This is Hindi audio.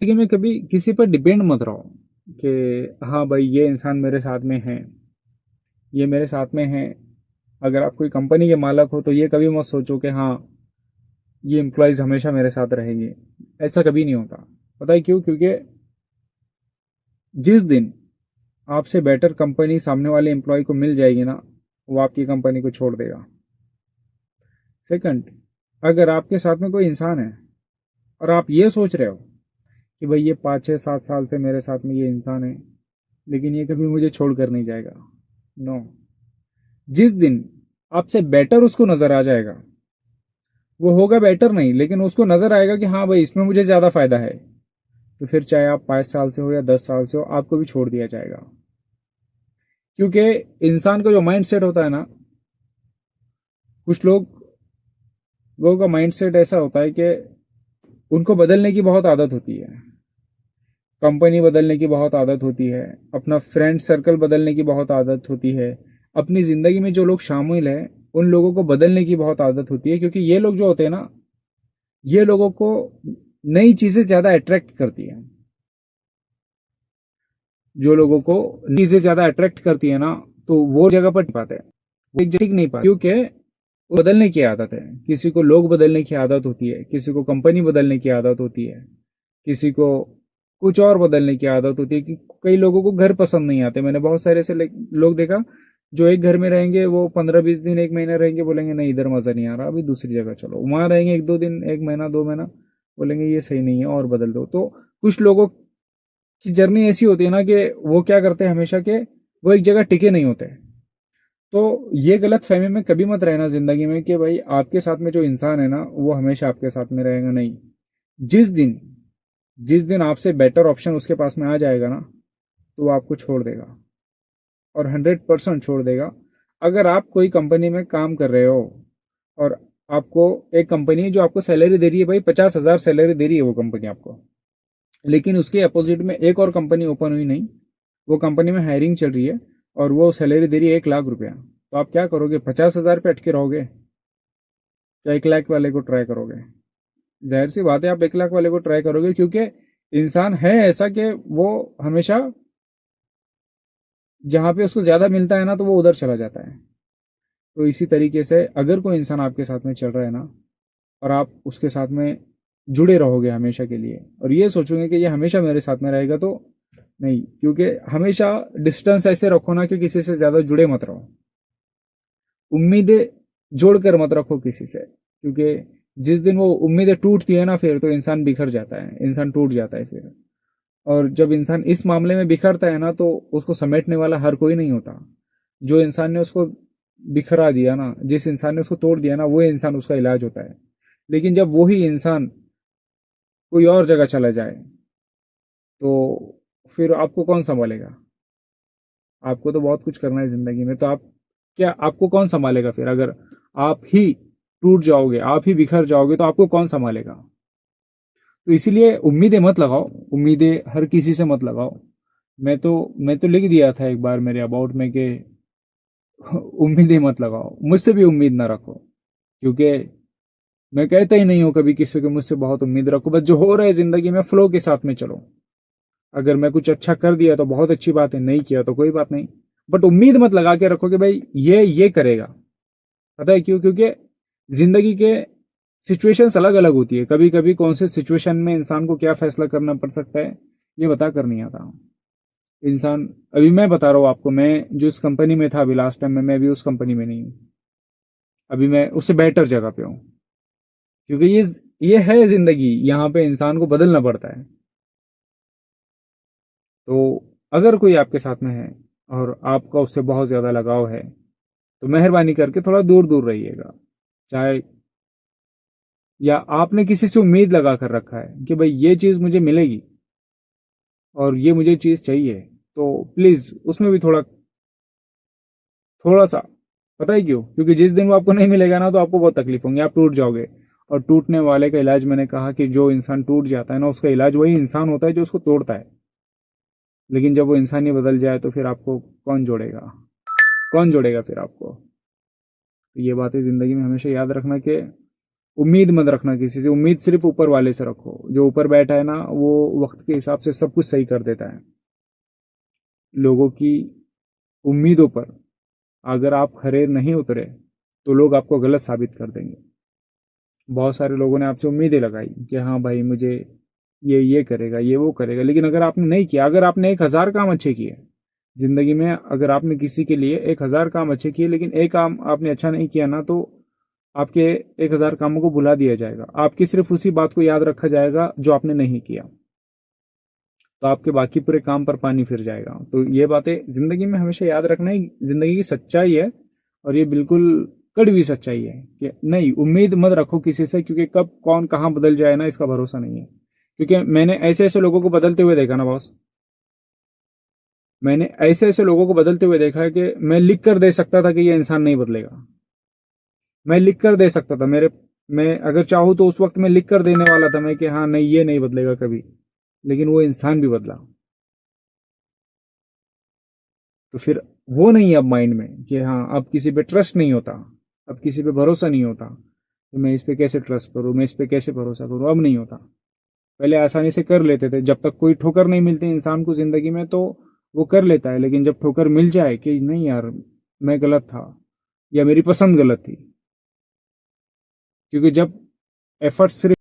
लेकिन मैं कभी किसी पर डिपेंड मत रहो कि हाँ भाई ये इंसान मेरे साथ में है, ये मेरे साथ में है। अगर आप कोई कंपनी के मालक हो तो ये कभी मत सोचो कि हाँ ये एम्प्लॉयज़ हमेशा मेरे साथ रहेंगे। ऐसा कभी नहीं होता। पता है क्यों? क्योंकि जिस दिन आपसे बेटर कंपनी सामने वाले एम्प्लॉय को मिल जाएगी ना, वो आपकी कंपनी को छोड़ देगा। सेकंड, अगर आपके साथ में कोई इंसान है और आप ये सोच रहे हो कि भाई ये 5 6 7 साल से मेरे साथ में ये इंसान है, लेकिन ये कभी मुझे छोड़ कर नहीं जाएगा, नो। जिस दिन आपसे बेटर उसको नजर आ जाएगा, वो होगा बेटर नहीं, लेकिन उसको नजर आएगा कि हाँ भाई इसमें मुझे ज्यादा फायदा है, तो फिर चाहे आप 5 साल से हो या 10 साल से हो, आपको भी छोड़ दिया जाएगा। क्योंकि इंसान का जो माइंड सेट होता है ना, कुछ लोगों का माइंड सेट ऐसा होता है कि उनको बदलने की बहुत आदत होती है। कंपनी बदलने की बहुत आदत होती है, अपना फ्रेंड सर्कल बदलने की बहुत आदत होती है, अपनी ज़िंदगी में जो लोग शामिल हैं उन लोगों को बदलने की बहुत आदत होती है। क्योंकि ये लोग जो होते हैं ना, ये लोगों को नई चीज़ें ज़्यादा अट्रैक्ट करती है। जो लोगों को चीज़ें ज़्यादा अट्रैक्ट करती है ना, तो वो जगह पर टिक पाते हैं, वो एक टिक नहीं पाते, क्योंकि बदलने की आदत है। किसी को लोग बदलने की आदत होती है, किसी को कंपनी बदलने की आदत होती है, किसी को कुछ और बदलने की आदत होती है। कि कई लोगों को घर पसंद नहीं आते। मैंने बहुत सारे ऐसे लोग देखा जो एक घर में रहेंगे, वो 15 20 दिन 1 महीना रहेंगे, बोलेंगे नहीं इधर मजा नहीं आ रहा, अभी दूसरी जगह चलो। वहां रहेंगे 1 2 दिन, 1 महीना 2 महीना, बोलेंगे ये सही नहीं है और बदल दो। तो कुछ लोगों की जर्नी ऐसी होती है ना कि वो क्या करते हैं हमेशा के, वो एक जगह टिके नहीं होते। तो ये गलत फहमी में कभी मत रहना जिंदगी में कि भाई आपके साथ में जो इंसान है ना वो हमेशा आपके साथ में रहेगा, नहीं। जिस दिन जिस दिन आपसे बेटर ऑप्शन उसके पास में आ जाएगा ना, तो वो आपको छोड़ देगा, और 100% छोड़ देगा। अगर आप कोई कंपनी में काम कर रहे हो और आपको एक कंपनी है जो आपको सैलरी दे रही है, भाई 50,000 सैलरी दे रही है वो कंपनी आपको, लेकिन उसके अपोजिट में एक और कंपनी ओपन हुई नहीं, वो कंपनी में हायरिंग चल रही है और वो सैलरी दे रही है 1 लाख रुपया, तो आप क्या करोगे? 50,000 पे अटके रहोगे या 1 लाख वाले को ट्राई करोगे? जाहिर सी बात है आप 1 लाख वाले को ट्राई करोगे, क्योंकि इंसान है ऐसा कि वो हमेशा जहां पे उसको ज्यादा मिलता है ना, तो वो उधर चला जाता है। तो इसी तरीके से अगर कोई इंसान आपके साथ में चल रहा है ना, और आप उसके साथ में जुड़े रहोगे हमेशा के लिए और ये सोचोगे कि ये हमेशा मेरे साथ में रहेगा, तो नहीं। क्योंकि हमेशा डिस्टेंस ऐसे रखो ना कि किसी से ज्यादा जुड़े मत रहो। उम्मीदें जोड़कर मत रखो किसी से, क्योंकि जिस दिन वो उम्मीदें टूटती है ना, फिर तो इंसान बिखर जाता है, इंसान टूट जाता है फिर। और जब इंसान इस मामले में बिखरता है ना, तो उसको समेटने वाला हर कोई नहीं होता। जो इंसान ने उसको बिखरा दिया ना, जिस इंसान ने उसको तोड़ दिया ना, वो इंसान उसका इलाज होता है। लेकिन जब वही इंसान कोई और जगह चला जाए, तो फिर आपको कौन संभालेगा? आपको तो बहुत कुछ करना है जिंदगी में, तो आप क्या, आपको कौन संभालेगा फिर? अगर आप ही टूट जाओगे, आप ही बिखर जाओगे, तो आपको कौन संभालेगा? तो इसीलिए उम्मीदें मत लगाओ, उम्मीदें हर किसी से मत लगाओ। मैं तो लिख दिया था एक बार मेरे अबाउट में कि उम्मीदें मत लगाओ, मुझसे भी उम्मीद ना रखो। क्योंकि मैं कहता ही नहीं हूं कभी किसी को मुझसे बहुत उम्मीद रखो। बस जो हो रहा है जिंदगी में फ्लो के साथ में चलो। अगर मैं कुछ अच्छा कर दिया तो बहुत अच्छी बात है, नहीं किया तो कोई बात नहीं। बट उम्मीद मत लगा के रखो कि भाई ये करेगा। पता है क्यों? क्योंकि जिंदगी के सिचुएशंस अलग अलग होती है। कभी कभी कौन से सिचुएशन में इंसान को क्या फैसला करना पड़ सकता है, ये बता कर नहीं आता इंसान। अभी मैं बता रहा हूँ आपको, मैं जिस कंपनी में था अभी लास्ट टाइम में, मैं अभी उस कंपनी में नहीं हूँ। अभी मैं उससे बेटर जगह पे हूँ। क्योंकि ये है जिंदगी, यहाँ पे इंसान को बदलना पड़ता है। तो अगर कोई आपके साथ में है और आपका उससे बहुत ज़्यादा लगाव है, तो मेहरबानी करके थोड़ा दूर दूर रहिएगा। चाहे, या आपने किसी से उम्मीद लगा कर रखा है कि भाई ये चीज़ मुझे मिलेगी और ये मुझे चीज़ चाहिए, तो प्लीज़ उसमें भी थोड़ा थोड़ा सा। पता है क्यों? क्योंकि जिस दिन वो आपको नहीं मिलेगा ना, तो आपको बहुत तकलीफ होंगी, आप टूट जाओगे। और टूटने वाले का इलाज, मैंने कहा कि जो इंसान टूट जाता है ना, उसका इलाज वही इंसान होता है जो उसको तोड़ता है। लेकिन जब वो इंसान ही बदल जाए, तो फिर आपको कौन जोड़ेगा? कौन जोड़ेगा फिर आपको? तो ये बातें ज़िंदगी में हमेशा याद रखना कि उम्मीद मत रखना किसी से, उम्मीद सिर्फ ऊपर वाले से रखो। जो ऊपर बैठा है ना, वो वक्त के हिसाब से सब कुछ सही कर देता है। लोगों की उम्मीदों पर अगर आप खरे नहीं उतरे तो लोग आपको गलत साबित कर देंगे। बहुत सारे लोगों ने आपसे उम्मीदें लगाई कि हाँ भाई मुझे ये करेगा, ये वो करेगा, लेकिन अगर आपने नहीं किया, अगर आपने 1000 काम अच्छे किए जिंदगी में, अगर आपने किसी के लिए 1000 काम अच्छे किए लेकिन एक काम आपने अच्छा नहीं किया ना, तो आपके 1000 कामों को भुला दिया जाएगा। आपकी सिर्फ उसी बात को याद रखा जाएगा जो आपने नहीं किया, तो आपके बाकी पूरे काम पर पानी फिर जाएगा। तो ये बातें जिंदगी में हमेशा याद रखना ही जिंदगी की सच्चाई है। और ये बिल्कुल कड़वी सच्चाई है कि नहीं, उम्मीद मत रखो किसी से, क्योंकि कब कौन कहाँ बदल जाए ना, इसका भरोसा नहीं है। क्योंकि मैंने ऐसे ऐसे लोगों को बदलते हुए देखा ना बॉस, मैंने ऐसे ऐसे लोगों को बदलते हुए देखा है कि मैं लिख कर दे सकता था कि ये इंसान नहीं बदलेगा। मैं लिख कर दे सकता था, मैं अगर चाहूँ तो उस वक्त मैं लिख कर देने वाला था मैं कि हाँ नहीं, ये नहीं बदलेगा कभी, लेकिन वो इंसान भी बदला। तो फिर वो नहीं है अब माइंड में कि हाँ अब किसी पे ट्रस्ट नहीं होता, अब किसी पे भरोसा नहीं होता कि मैं इस पे कैसे ट्रस्ट करूँ, मैं इस पे कैसे भरोसा करूँ, अब नहीं होता। पहले आसानी से कर लेते थे, जब तक कोई ठोकर नहीं मिलती इंसान को जिंदगी में तो वो कर लेता है। लेकिन जब ठोकर मिल जाए कि नहीं यार मैं गलत था या मेरी पसंद गलत थी, क्योंकि जब एफर्ट सिर्फ